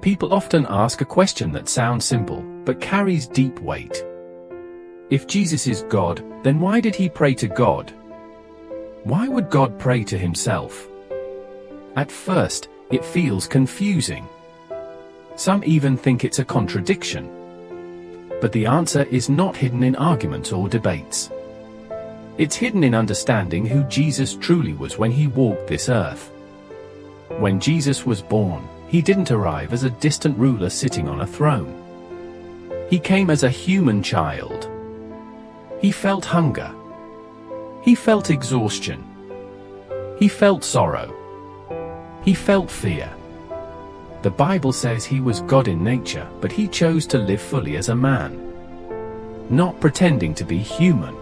People often ask a question that sounds simple, but carries deep weight. If Jesus is God, then why did he pray to God? Why would God pray to himself? At first, it feels confusing. Some even think it's a contradiction. But the answer is not hidden in arguments or debates. It's hidden in understanding who Jesus truly was when he walked this earth. When Jesus was born, he didn't arrive as a distant ruler sitting on a throne. He came as a human child. He felt hunger. He felt exhaustion. He felt sorrow. He felt fear. The Bible says he was God in nature, but he chose to live fully as a man. Not pretending to be human.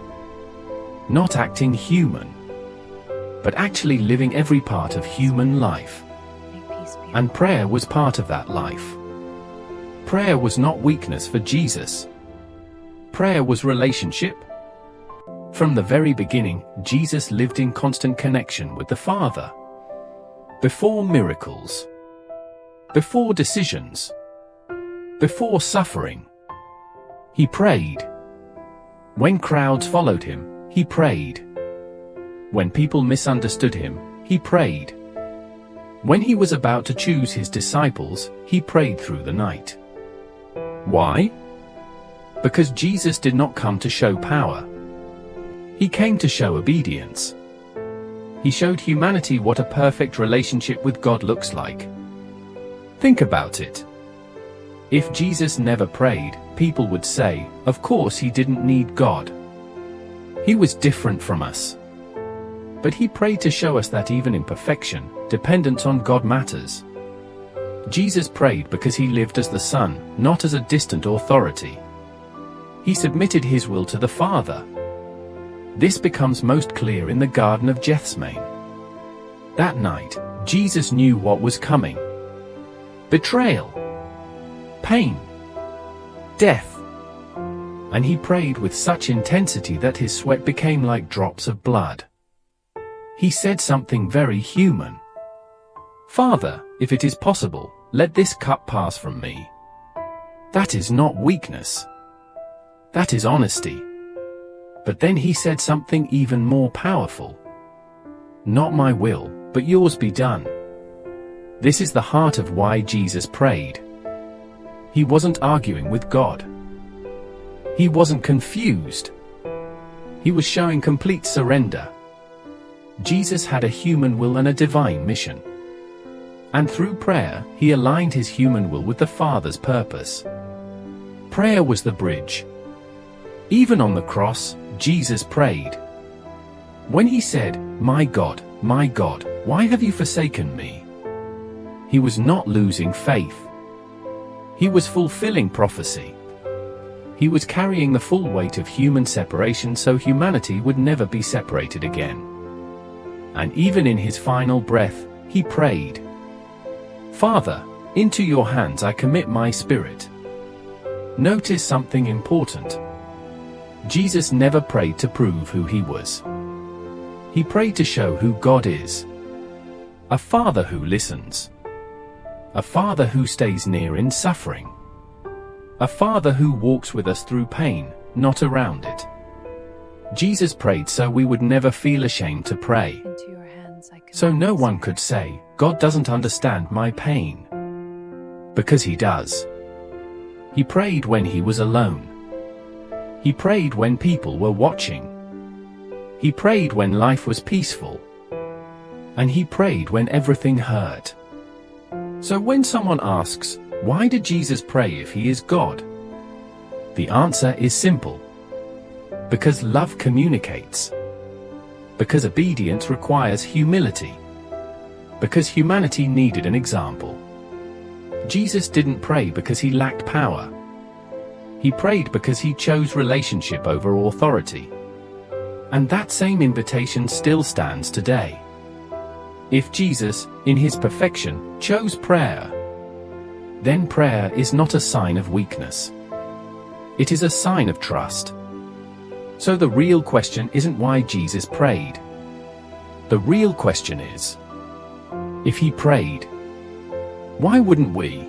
Not acting human. But actually living every part of human life. And prayer was part of that life. Prayer was not weakness for Jesus. Prayer was relationship. From the very beginning, Jesus lived in constant connection with the Father. Before miracles. Before decisions. Before suffering. He prayed. When crowds followed him, he prayed. When people misunderstood him, he prayed. When he was about to choose his disciples, he prayed through the night. Why? Because Jesus did not come to show power. He came to show obedience. He showed humanity what a perfect relationship with God looks like. Think about it. If Jesus never prayed, people would say, of course he didn't need God. He was different from us. But he prayed to show us that even in perfection, dependence on God matters. Jesus prayed because he lived as the Son, not as a distant authority. He submitted his will to the Father. This becomes most clear in the Garden of Gethsemane. That night, Jesus knew what was coming. Betrayal. Pain. Death. And he prayed with such intensity that his sweat became like drops of blood. He said something very human. Father, if it is possible, let this cup pass from me. That is not weakness. That is honesty. But then he said something even more powerful. Not my will, but yours be done. This is the heart of why Jesus prayed. He wasn't arguing with God. He wasn't confused. He was showing complete surrender. Jesus had a human will and a divine mission. And through prayer, he aligned his human will with the Father's purpose. Prayer was the bridge. Even on the cross, Jesus prayed. When he said, my God, why have you forsaken me? He was not losing faith. He was fulfilling prophecy. He was carrying the full weight of human separation so humanity would never be separated again. And even in his final breath, he prayed, Father, into your hands I commit my spirit. Notice something important. Jesus never prayed to prove who he was. He prayed to show who God is. A Father who listens. A Father who stays near in suffering. A Father who walks with us through pain, not around it. Jesus prayed so we would never feel ashamed to pray. So no one could say, God doesn't understand my pain. Because he does. He prayed when he was alone. He prayed when people were watching. He prayed when life was peaceful. And he prayed when everything hurt. So when someone asks, why did Jesus pray if he is God? The answer is simple. Because love communicates. Because obedience requires humility. Because humanity needed an example. Jesus didn't pray because he lacked power. He prayed because he chose relationship over authority. And that same invitation still stands today. If Jesus, in his perfection, chose prayer, then prayer is not a sign of weakness. It is a sign of trust. So the real question isn't why Jesus prayed. The real question is, if he prayed, why wouldn't we?